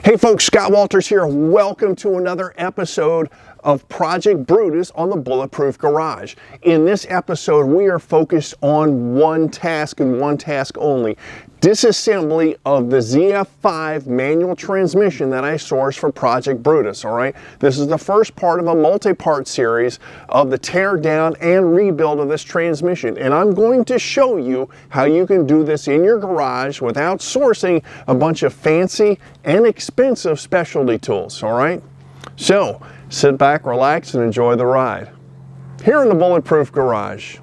Hey folks, Scott Walters here. Welcome to another episode of Project Brutus on the Bulletproof Garage. In this episode, we are focused on one task and one task only. Disassembly of the ZF5 manual transmission that I sourced for Project Brutus, all right? This is the first part of a multi-part series of the tear down and rebuild of this transmission. And I'm going to show you how you can do this in your garage without sourcing a bunch of fancy and expensive specialty tools, all right? So, sit back, relax, and enjoy the ride. Here in the Bulletproof Garage.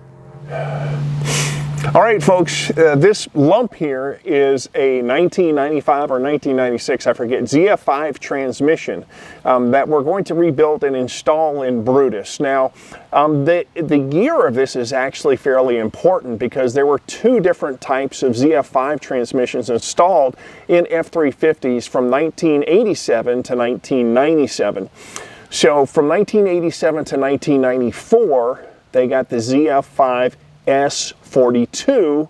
All right, folks, this lump here is a 1995 or 1996, I forget, ZF5 transmission that we're going to rebuild and install in Brutus. Now, the year of this is actually fairly important because there were two different types of ZF5 transmissions installed in F350s from 1987 to 1997. So from 1987 to 1994, they got the ZF5 S47,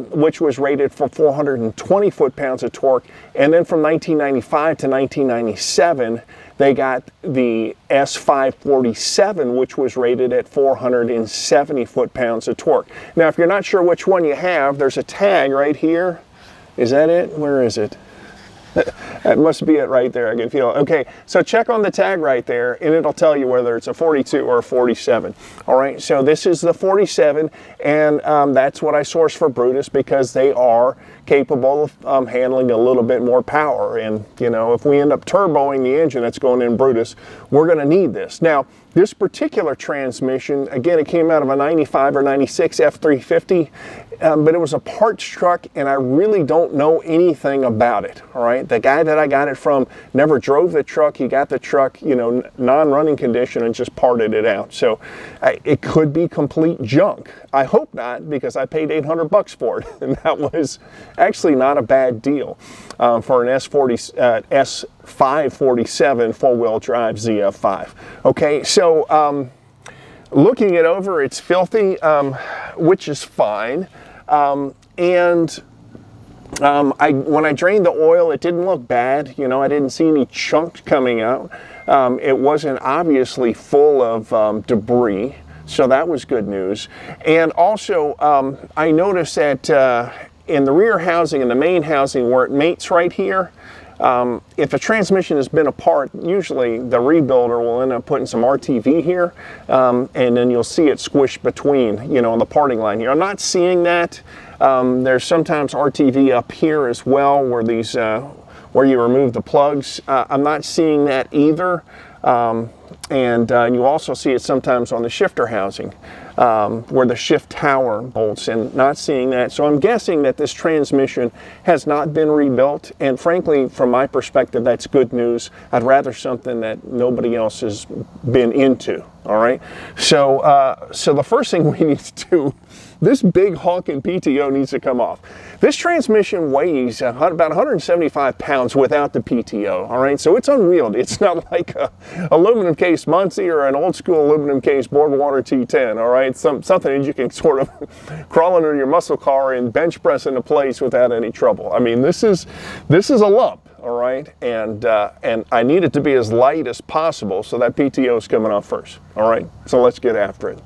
which was rated for 420 foot-pounds of torque. And then from 1995 to 1997, they got the S547, which was rated at 470 foot-pounds of torque. Now, if you're not sure which one you have, there's a tag right here. Is that it? Where is it? That must be it right there. I can feel it. Okay, so check on the tag right there and it'll tell you whether it's a 42 or a 47. All right, so this is the 47 and that's what I sourced for Brutus because they are capable of handling a little bit more power. And, you know, if we end up turboing the engine that's going in Brutus, we're going to need this. Now, this particular transmission, again, it came out of a 95 or 96 F350, but it was a parts truck and I really don't know anything about it, all right? The guy that I got it from never drove the truck. He got the truck, you know, non-running condition and just parted it out. So it could be complete junk. I hope not because I paid $800 for it and that was actually not a bad deal for an S547 four-wheel drive ZF5. Okay, so looking it over, it's filthy, which is fine. When I drained the oil, it didn't look bad. You know, I didn't see any chunks coming out. It wasn't obviously full of debris, so that was good news. And also, I noticed that in the rear housing, in the main housing where it mates right here, if a transmission has been apart, usually the rebuilder will end up putting some RTV here, and then you'll see it squished between, you know, on the parting line here. I'm not seeing that. There's sometimes RTV up here as well, where these, where you remove the plugs. I'm not seeing that either. And you also see it sometimes on the shifter housing, where the shift tower bolts in, not seeing that. So I'm guessing that this transmission has not been rebuilt, and frankly, from my perspective, that's good news. I'd rather something that nobody else has been into, all right? So, so the first thing we need to do, this big honking PTO needs to come off. This transmission weighs about 175 pounds without the PTO, all right? So it's unwieldy. It's not like a aluminum case Muncie or an old school aluminum case Boardwater T10, all right? Something that you can sort of crawl under your muscle car and bench press into place without any trouble. I mean, this is a lump, all right? And I need it to be as light as possible, so that PTO is coming off first, all right? So let's get after it.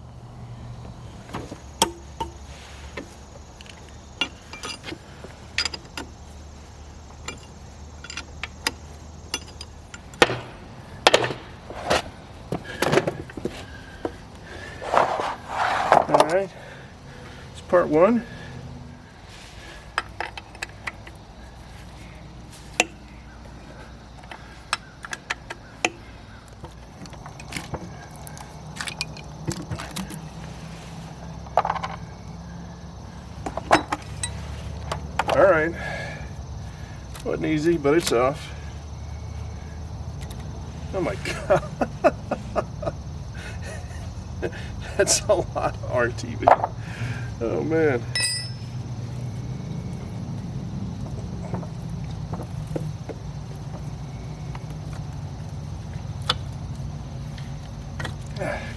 All right, it's part one. All right, wasn't easy, but it's off. Oh my God. That's a lot of RTV. Oh man.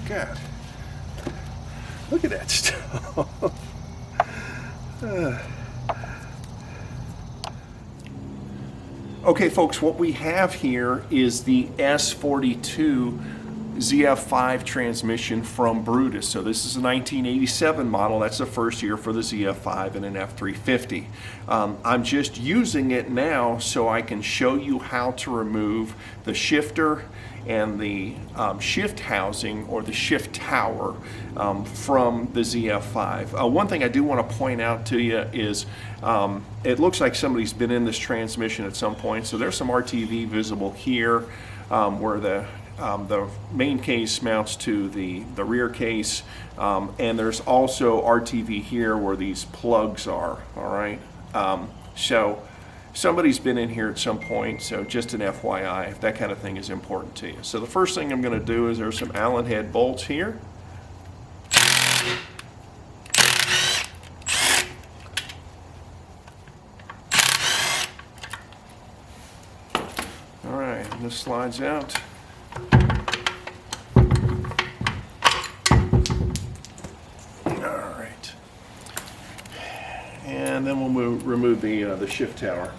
God. Look at that stuff. Okay folks, what we have here is the S42 ZF5 transmission from Brutus. So this is a 1987 model. That's the first year for the ZF5 and an F350. I'm just using it now so I can show you how to remove the shifter and the shift housing or the shift tower from the ZF5. One thing I do want to point out to you is it looks like somebody's been in this transmission at some point. So there's some RTV visible here where the main case mounts to the rear case, and there's also RTV here where these plugs are. All right, so somebody's been in here at some point, so just an FYI if that kind of thing is important to you. So the first thing I'm going to do is there's some Allen head bolts here. All right, and this slides out. And then we'll remove the shift tower.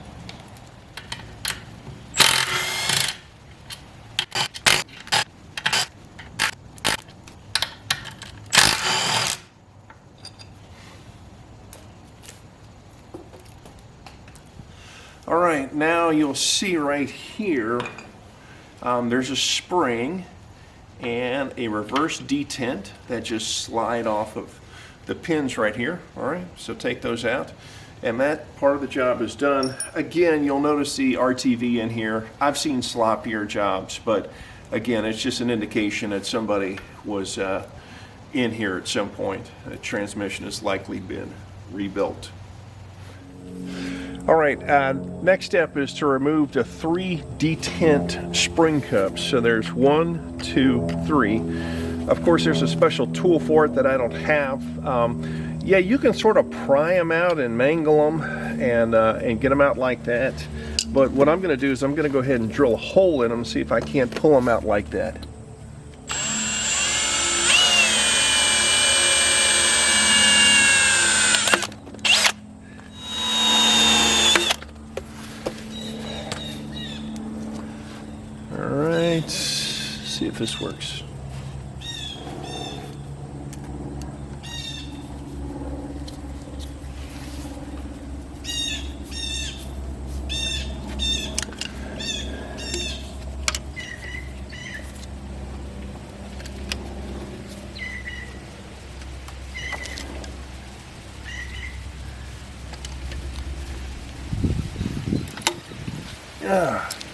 All right, now you'll see right here, there's a spring and a reverse detent that just slide off of the pins right here. All right, so take those out, and that part of the job is done. Again, you'll notice the RTV in here. I've seen sloppier jobs, but again, it's just an indication that somebody was in here at some point. The transmission has likely been rebuilt. All right, next step is to remove the 3 detent spring cups. So there's 1, 2, 3. Of course, there's a special tool for it that I don't have. Yeah, you can sort of pry them out and mangle them and get them out like that. But what I'm going to do is I'm going to go ahead and drill a hole in them and see if I can't pull them out like that. All right, see if this works.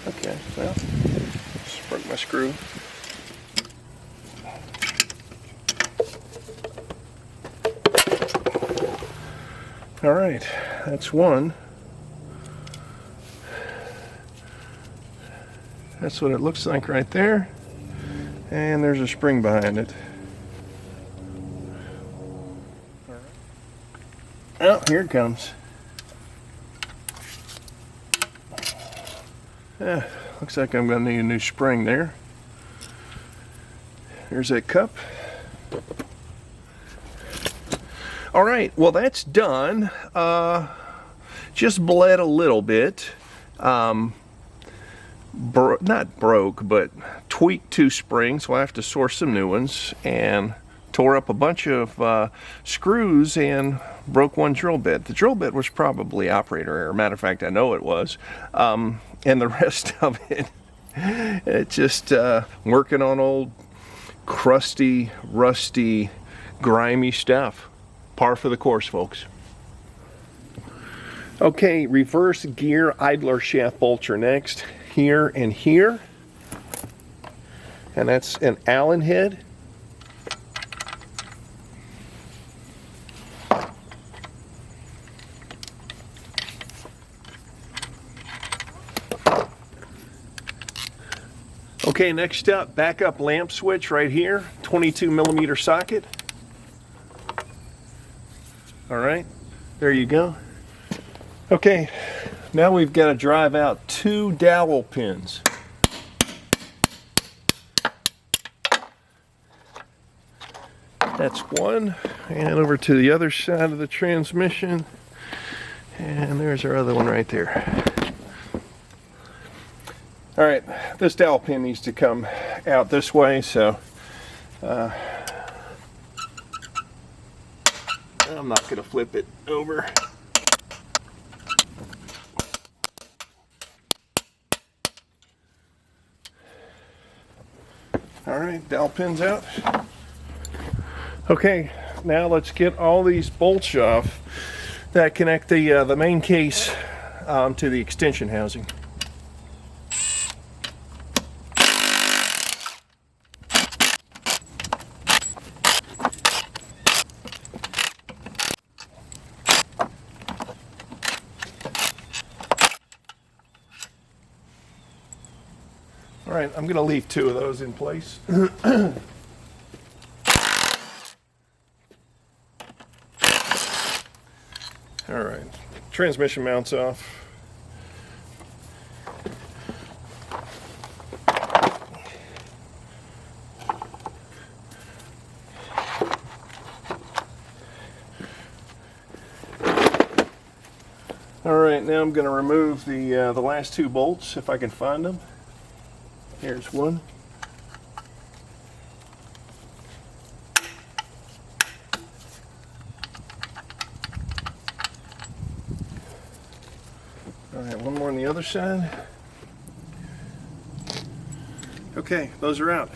Okay, well, just broke my screw. All right, that's one. That's what it looks like right there. And there's a spring behind it. All right. Oh, here it comes. Yeah, looks like I'm going to need a new spring there. There's that cup. All right, well that's done. Just bled a little bit. Not broke, but tweaked 2 springs. We'll have to source some new ones, and tore up a bunch of screws and broke 1 drill bit. The drill bit was probably operator error. Matter of fact, I know it was. And the rest of it, it's just working on old crusty, rusty, grimy stuff. Par for the course, folks. Okay, reverse gear idler shaft bolts are next. Here and here. And that's an Allen head. Okay, next up, backup lamp switch right here, 22mm socket. All right, there you go. Okay, now we've got to drive out 2 dowel pins. That's one, and over to the other side of the transmission, and there's our other one right there. All right, this dowel pin needs to come out this way, so I'm not going to flip it over. All right, dowel pin's out. Okay, now let's get all these bolts off that connect the main case to the extension housing. All right, I'm going to leave 2 of those in place. All right, transmission mounts off. All right, now I'm going to remove the last 2 bolts if I can find them. Here's one. All right, one more on the other side. Okay, those are out.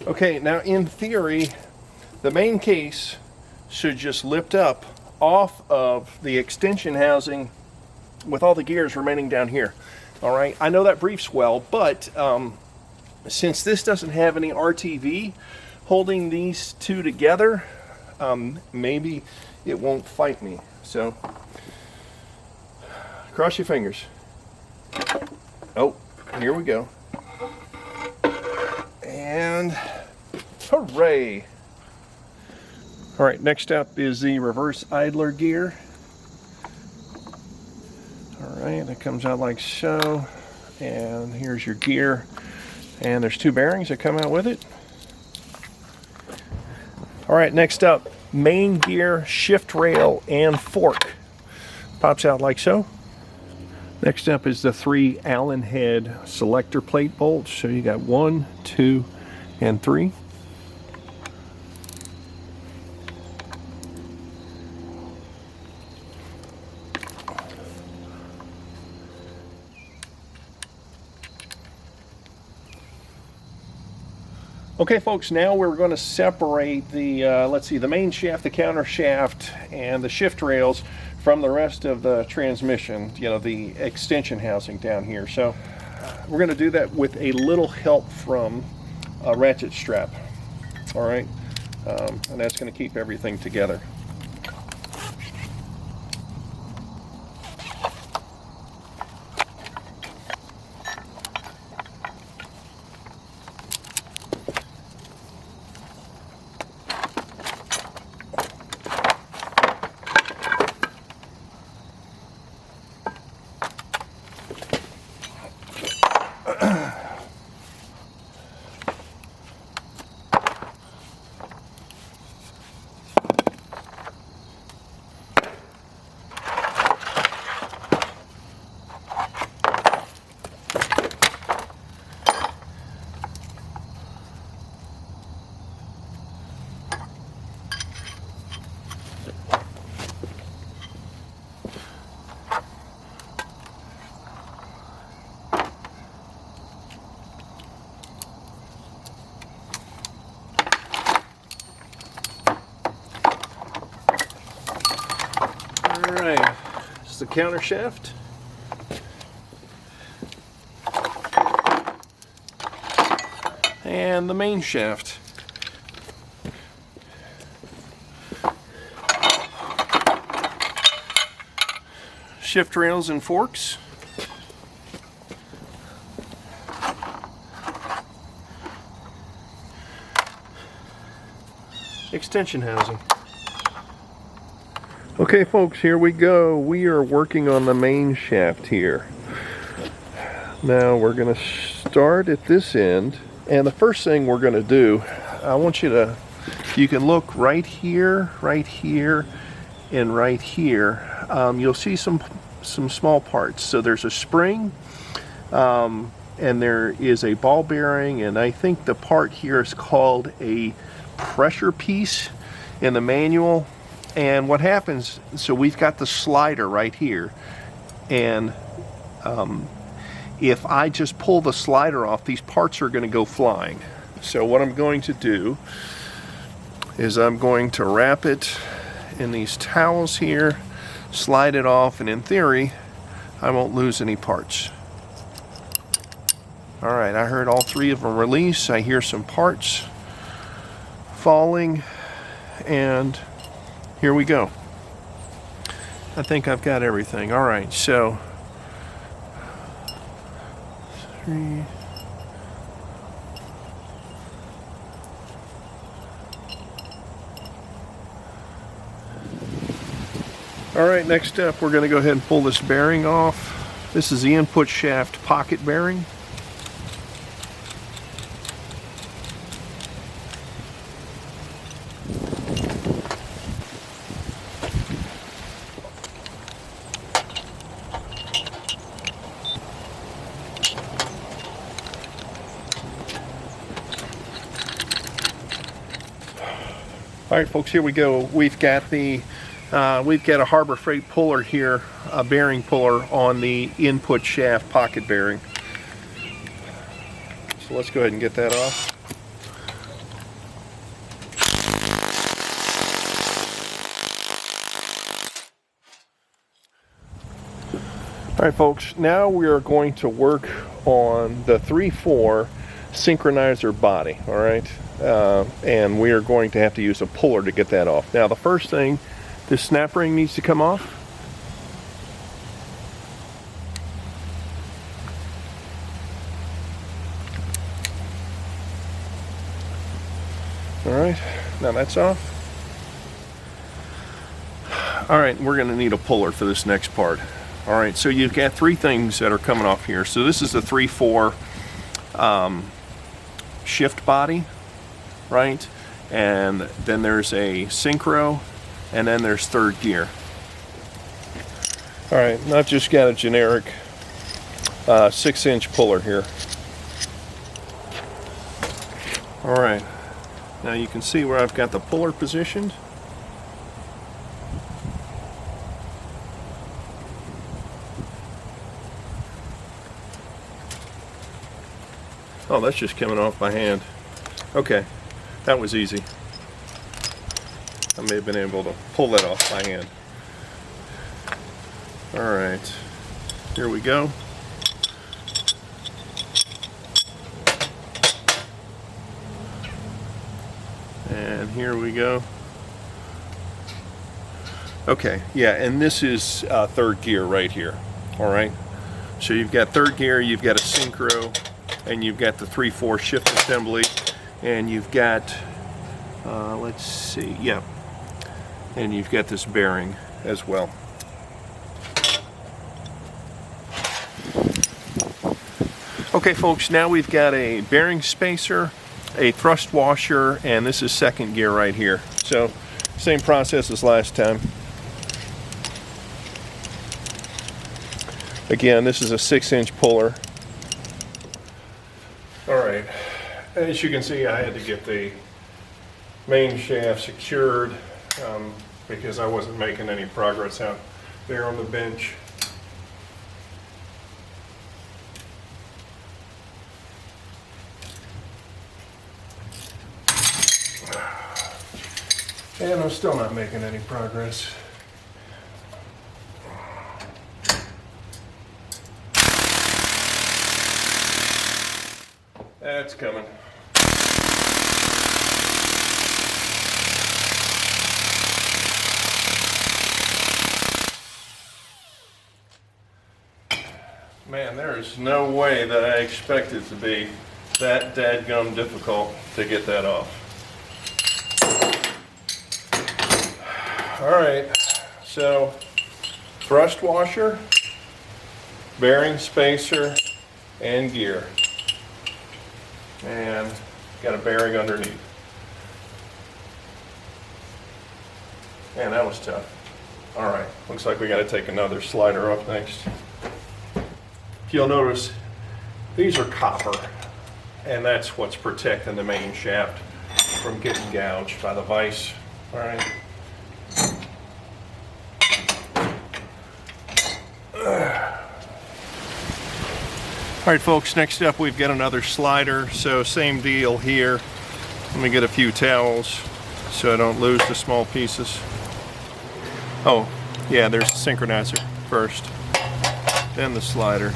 Okay, now in theory, the main case should just lift up off of the extension housing with all the gears remaining down here. All right, I know that briefs well, but since this doesn't have any RTV holding these 2 together, maybe it won't fight me. So cross your fingers. Oh, here we go. And hooray! All right, next up is the reverse idler gear. All right, that comes out like so, and here's your gear, and there's 2 bearings that come out with it. All right, next up, main gear, shift rail, and fork. Pops out like so. Next up is the 3 Allen head selector plate bolts. So you got 1, 2, and 3. Okay folks, now we're going to separate the, let's see, the main shaft, the counter shaft, and the shift rails from the rest of the transmission, you know, the extension housing down here. So we're going to do that with a little help from a ratchet strap. All right, and that's going to keep everything together. The counter shaft, and the main shaft. Shift rails and forks. Extension housing. Okay folks, here we go. We are working on the main shaft here. Now we're going to start at this end, and the first thing we're going to do, I want you to, you can look right here, and right here. You'll see some small parts. So there's a spring and there is a ball bearing, and I think the part here is called a pressure piece in the manual. And what happens, so we've got the slider right here, and if I just pull the slider off, these parts are going to go flying. So what I'm going to do is I'm going to wrap it in these towels here, slide it off, and in theory I won't lose any parts. Alright, I heard all three of them release. I hear some parts falling, and here we go. I think I've got everything. Alright, so 3. Alright, next up we're going to go ahead and pull this bearing off. This is the input shaft pocket bearing. Alright folks, here we go. We've got a Harbor Freight puller here, a bearing puller on the input shaft pocket bearing. So let's go ahead and get that off. Alright folks, now we are going to work on the 3/4 synchronizer body, alright? And we are going to have to use a puller to get that off. Now the first thing, this snap ring needs to come off. Alright, now that's off. Alright, we're going to need a puller for this next part. Alright, so you've got three things that are coming off here. So this is the 3/4 shift body, right? And then there's a synchro, and then there's third gear. Alright, I've just got a generic 6-inch puller here. Alright, now you can see where I've got the puller positioned. Oh, that's just coming off my hand. Okay, that was easy. I may have been able to pull that off by hand. Alright, here we go. And here we go. Okay, yeah, and this is third gear right here. Alright, so you've got third gear, you've got a synchro, and you've got the 3/4 shift assembly, and you've got, let's see, yeah, and you've got this bearing as well. Okay folks, now we've got a bearing spacer, a thrust washer, and this is second gear right here. So same process as last time. Again, this is a 6-inch puller. Alright, as you can see, I had to get the main shaft secured because I wasn't making any progress out there on the bench. And I'm still not making any progress. That's coming. Man, there is no way that I expected it to be that dadgum difficult to get that off. Alright, so thrust washer, bearing spacer, and gear. And got a bearing underneath. Man, that was tough. Alright, looks like we got to take another slider off next. If you'll notice, These are copper, and that's what's protecting the main shaft from getting gouged by the vise. All right. All right, folks, next up we've got another slider. So same deal here. Let me get a few towels so I don't lose the small pieces. Oh, yeah, there's the synchronizer first, then the slider.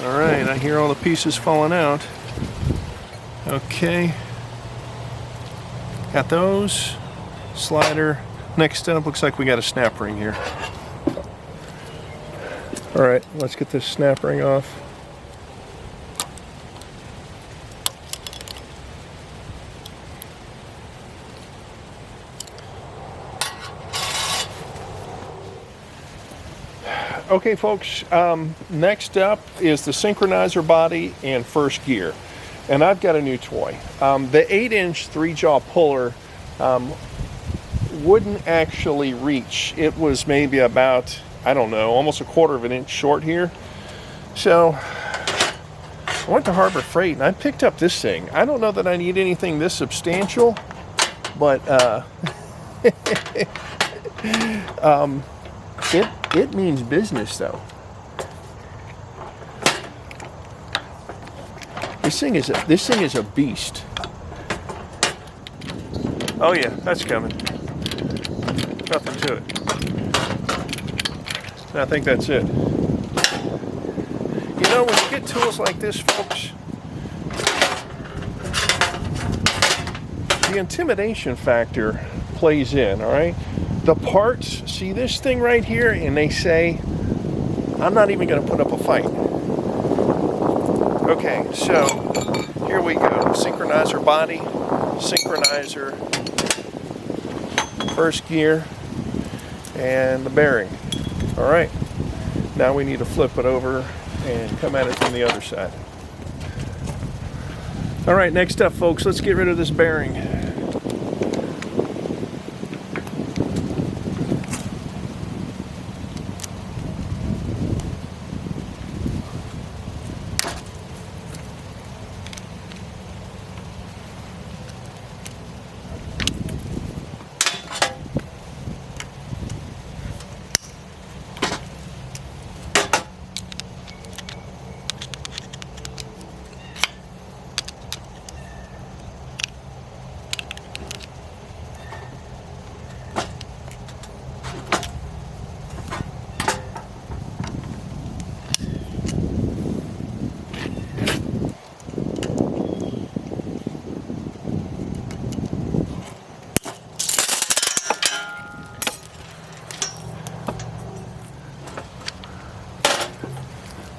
All right, I hear all the pieces falling out. Okay, got those. Slider. Next up, looks like we got a snap ring here. All right, let's get this snap ring off. Okay, folks, next up is the synchronizer body and first gear. And I've got a new toy. The 8-inch 3-jaw puller wouldn't actually reach. It was maybe about, I don't know, almost 1/4 of an inch short here. So I went to Harbor Freight and I picked up this thing. I don't know that I need anything this substantial, but it means business though. This thing is a beast. Oh yeah, that's coming. Nothing to it. I think that's it. You know, when you get tools like this, folks, the intimidation factor plays in, all right? The parts, see this thing right here, and they say, I'm not even going to put up a fight. Okay, so here we go. Synchronizer body, synchronizer, first gear, and the bearing. All right, now we need to flip it over and come at it from the other side. All right, next up, folks, let's get rid of this bearing.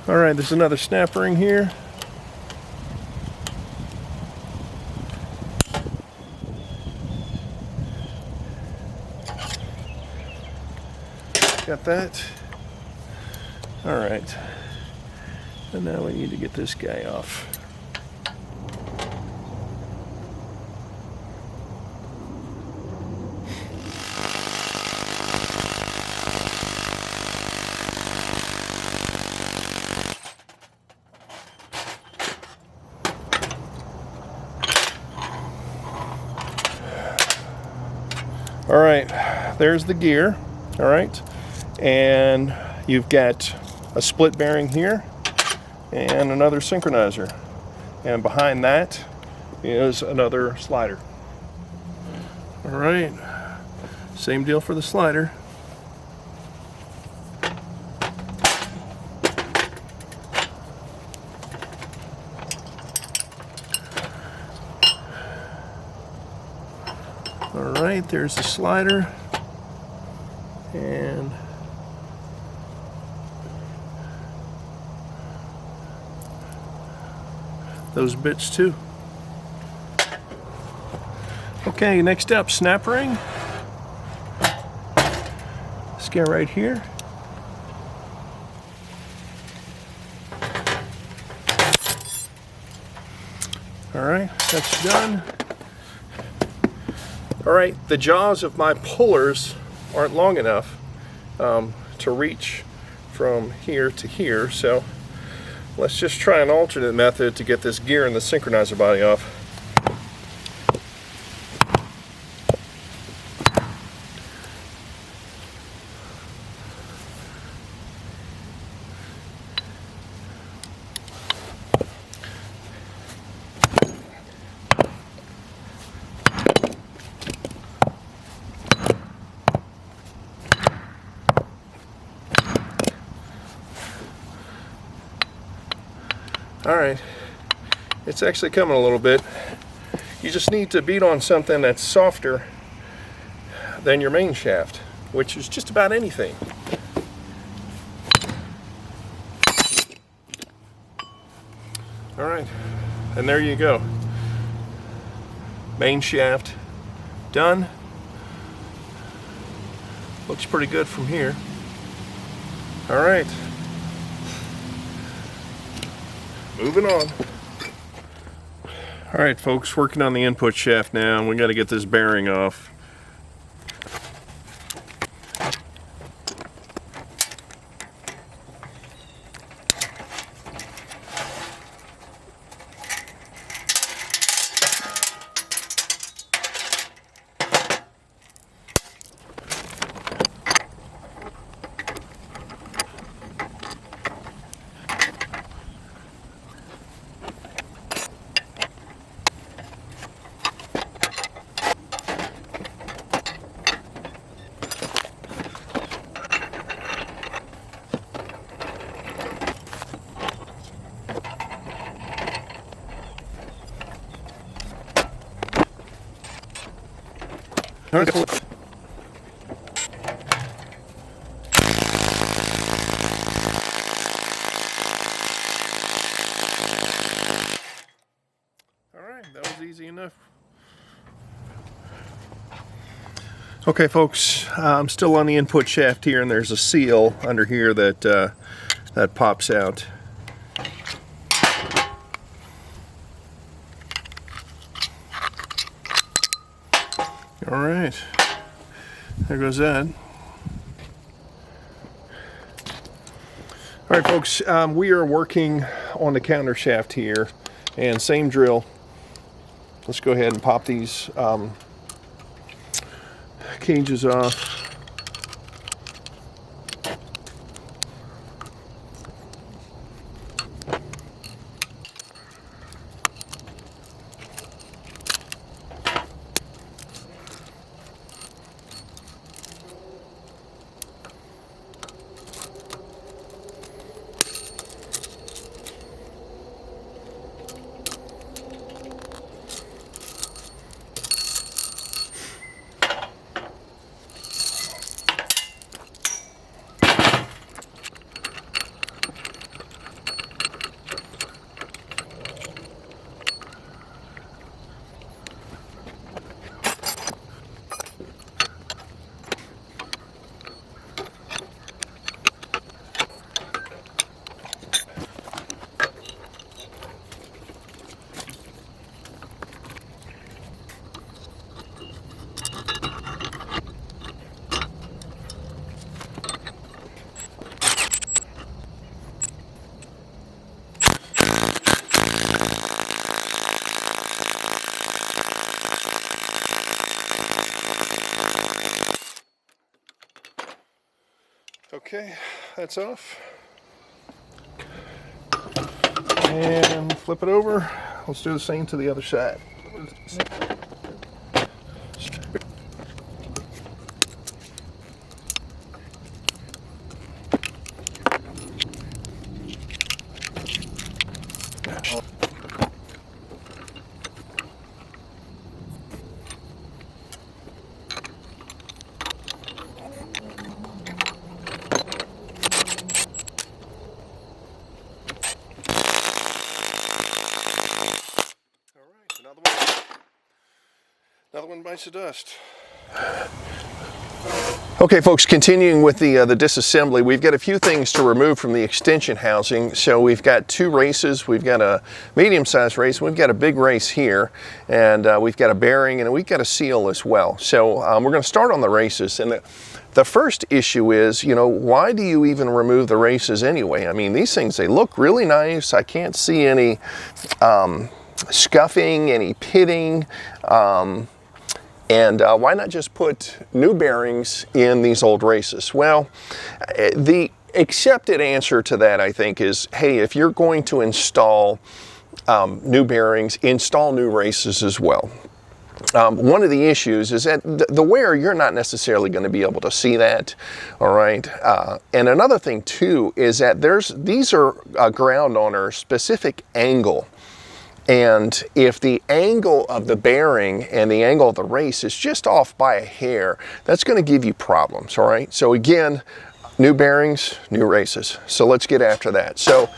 All right, there's another snap ring here. Got that. All right. And now we need to get this guy off. All right, there's the gear, all right, and you've got a split bearing here and another synchronizer, and behind that is another slider. All right, same deal for the slider. All right, there's the slider, and those bits too. Okay, next up, snap ring. Let's get right here. All right, that's done. All right, the jaws of my pullers aren't long enough to reach from here to here, so let's just try an alternate method to get this gear and the synchronizer body off. Alright, it's actually coming a little bit. You just need to beat on something that's softer than your main shaft, which is just about anything. Alright, and there you go. Main shaft done. Looks pretty good from here. Alright. Moving on. All right, folks, working on the input shaft now. We got to get this bearing off. All right. That was easy enough. Okay, folks, I'm still on the input shaft here, and there's a seal under here that that pops out. All right, there goes that. All right, folks, we are working on the counter shaft here, and same drill. Let's go ahead and pop these cages off. Okay, that's off. And flip it over. Let's do the same to the other side. Another one bites the dust. Okay, folks, continuing with the disassembly, we've got a few things to remove from the extension housing. So we've got two races. We've got a medium-sized race, we've got a big race here, and we've got a bearing, and we've got a seal as well. So we're going to start on the races. And the The first issue is, you know, why do you even remove the races anyway? I mean, these things, they look really nice. I can't see any scuffing, any pitting, and why not just put new bearings in these old races? Well, the accepted answer to that, I think, is, hey, if you're going to install new bearings, install new races as well. One of the issues is that the wear, you're not necessarily going to be able to see that, all right? And another thing too is that these are ground on a specific angle. And if the angle of the bearing and the angle of the race is just off by a hair, that's going to give you problems, all right? So again, new bearings, new races. So let's get after that. So,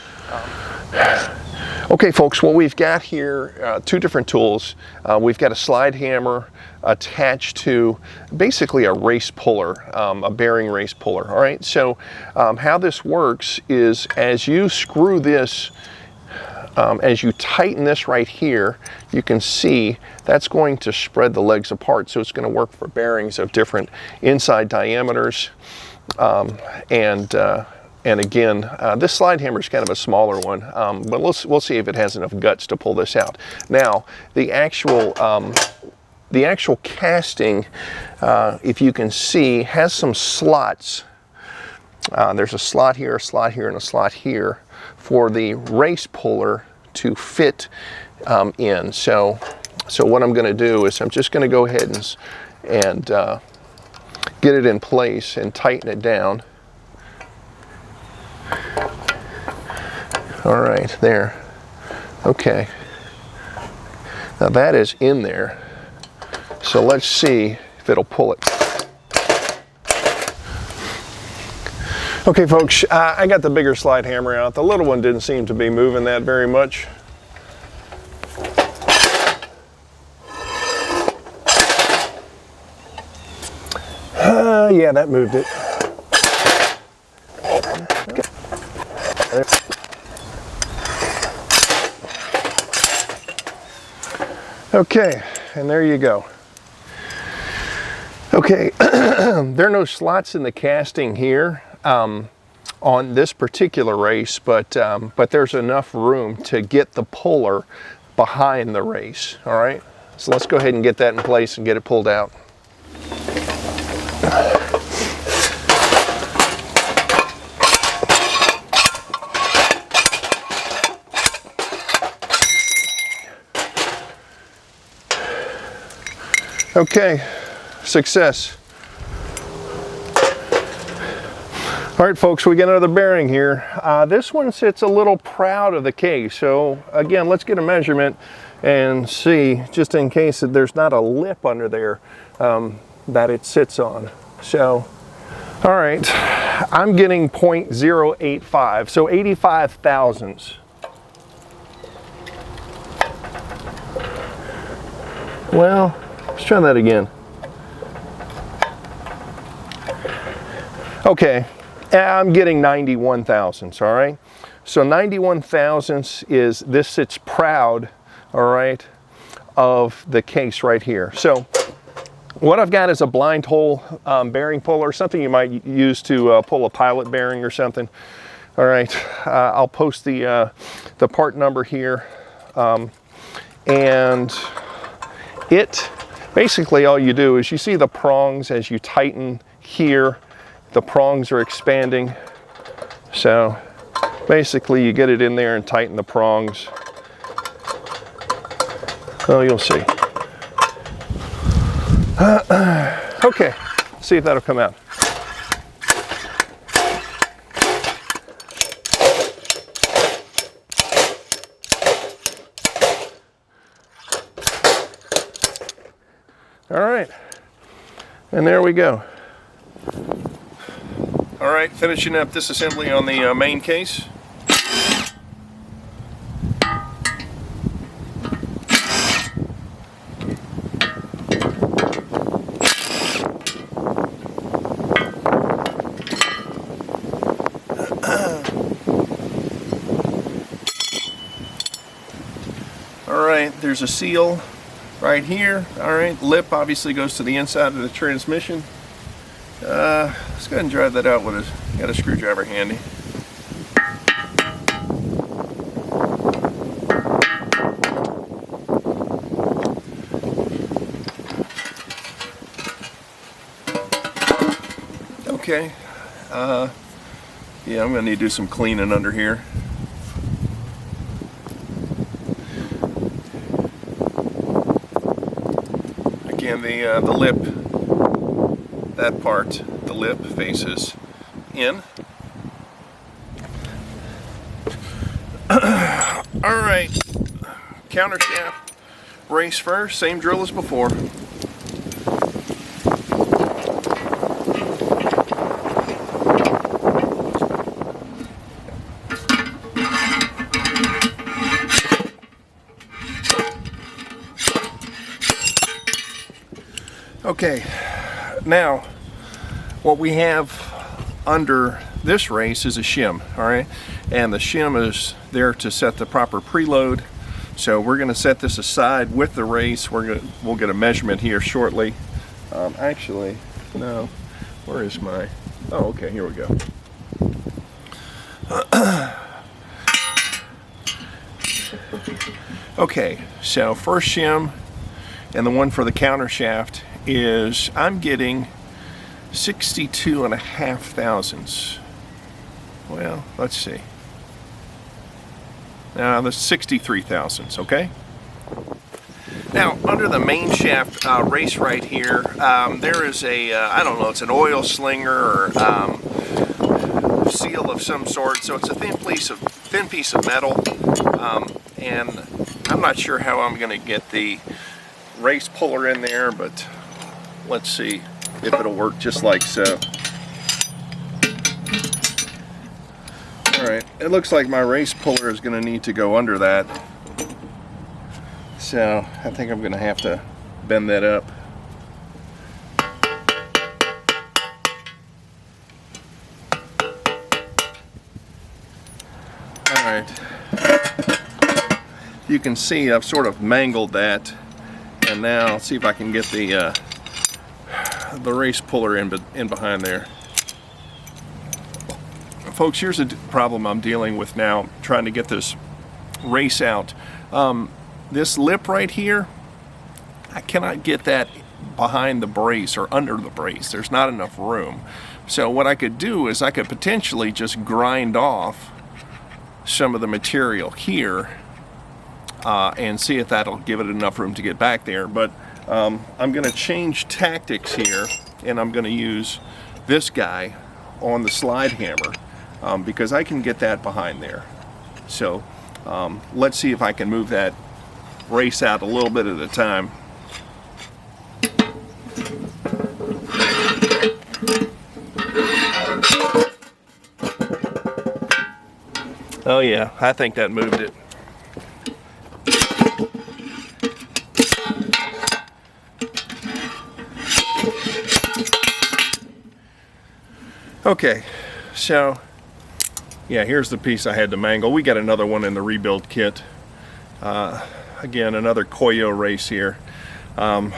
okay folks, what we've got here, two different tools. We've got a slide hammer attached to basically a race puller, a bearing race puller, all right? So how this works is as you screw this, as you tighten this right here, you can see that's going to spread the legs apart. So it's going to work for bearings of different inside diameters. And again, this slide hammer is kind of a smaller one, but we'll see if it has enough guts to pull this out. Now, the actual casting, if you can see, has some slots. There's a slot here, and a slot here for the race puller to fit in. So what I'm going to do is I'm just going to go ahead and get it in place and tighten it down. All right, there. Okay. Now that is in there. So let's see if it'll pull it. Okay folks, I got the bigger slide hammer out. The little one didn't seem to be moving that very much. Yeah, that moved it. Okay, and there you go. Okay, there are no slots in the casting here on this particular race, but there's enough room to get the puller behind the race, all right? So let's go ahead and get that in place and get it pulled out. Okay, success. All right, folks, we got another bearing here. This one sits a little proud of the case. So again, let's get a measurement and see, just in case that there's not a lip under there that it sits on. So, all right, I'm getting 0.085, so 85 thousandths. Well, let's try that again. Okay, I'm getting 91 thousandths, all right? So 91 thousandths is, this sits proud, all right, of the case right here. So what I've got is a blind hole bearing puller, something you might use to pull a pilot bearing or something. All right, I'll post the part number here. And it, basically all you do is you see the prongs as you tighten here, the prongs are expanding. So basically you get it in there and tighten the prongs. Oh, you'll see. Okay, see if that'll come out. All right, and there we go. All right, finishing up disassembly on the main case. All right, there's a seal right here. All right, lip obviously goes to the inside of the transmission. let's go ahead and drive that out with got a screwdriver handy. Okay, yeah, I'm gonna need to do some cleaning under here. Again, the lip, that part, the lip faces in. All right, counter shaft, race first, same drill as before. Okay, now what we have under this race is a shim, all right? And the shim is there to set the proper preload. So we're gonna set this aside with the race. We'll get a measurement here shortly. Actually, no, where is my, oh, okay, here we go. Okay, so first shim and the one for the counter shaft is, I'm getting 62.5 thousandths. Well, let's see. Now that's 63 thousandths, okay? Now, under the main shaft race right here, there is a, I don't know, it's an oil slinger or seal of some sort. So it's a thin piece of metal, and I'm not sure how I'm going to get the race puller in there, but let's see if it'll work just like so. Alright, it looks like my race puller is going to need to go under that. So I think I'm going to have to bend that up. Alright. You can see I've sort of mangled that, and now I'll see if I can get the race puller in behind there. Folks, here's a problem I'm dealing with now, trying to get this race out. This lip right here, I cannot get that behind the brace or under the brace. There's not enough room. So what I could do is I could potentially just grind off some of the material here and see if that'll give it enough room to get back there. But I'm going to change tactics here, and I'm going to use this guy on the slide hammer because I can get that behind there. So let's see if I can move that race out a little bit at a time. Oh yeah, I think that moved it. Okay, so yeah, here's the piece I had to mangle. We got another one in the rebuild kit. Again, another Koyo race here. And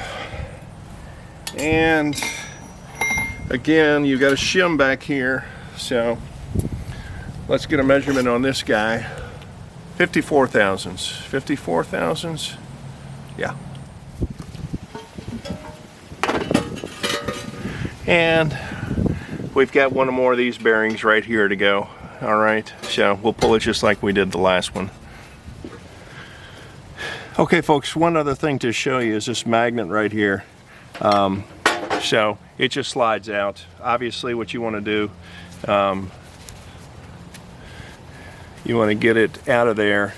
again, you've got a shim back here. So let's get a measurement on this guy. 54 thousandths. 54 thousandths? Yeah. And we've got one more of these bearings right here to go. All right, so we'll pull it just like we did the last one. Okay, folks, one other thing to show you is this magnet right here. So it just slides out. Obviously, what you want to do, you want to get it out of there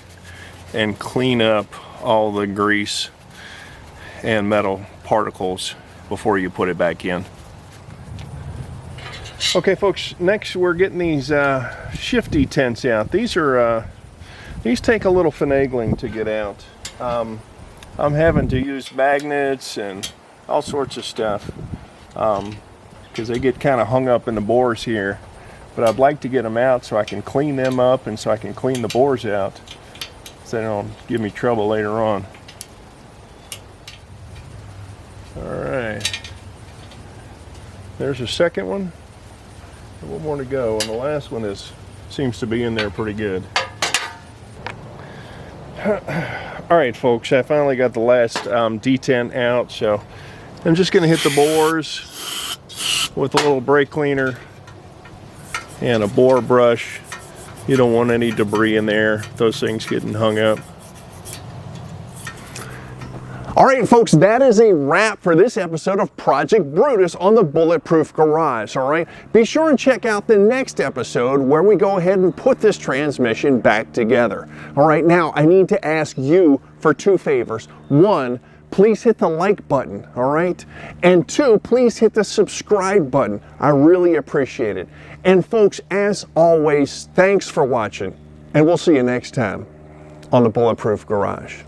and clean up all the grease and metal particles before you put it back in. Okay, folks, next we're getting these shifty tents out. These take a little finagling to get out. I'm having to use magnets and all sorts of stuff because they get kind of hung up in the bores here. But I'd like to get them out so I can clean them up and so I can clean the bores out so they don't give me trouble later on. All right. There's a second one. One more to go, and the last one seems to be in there pretty good. All right, folks, I finally got the last detent out, so I'm just going to hit the bores with a little brake cleaner and a bore brush. You don't want any debris in there, those things getting hung up. All right, folks, that is a wrap for this episode of Project Brutus on the Bulletproof Garage, all right? Be sure and check out the next episode where we go ahead and put this transmission back together. All right, now I need to ask you for 2 favors. 1, please hit the like button, all right? And 2, please hit the subscribe button. I really appreciate it. And folks, as always, thanks for watching, and we'll see you next time on the Bulletproof Garage.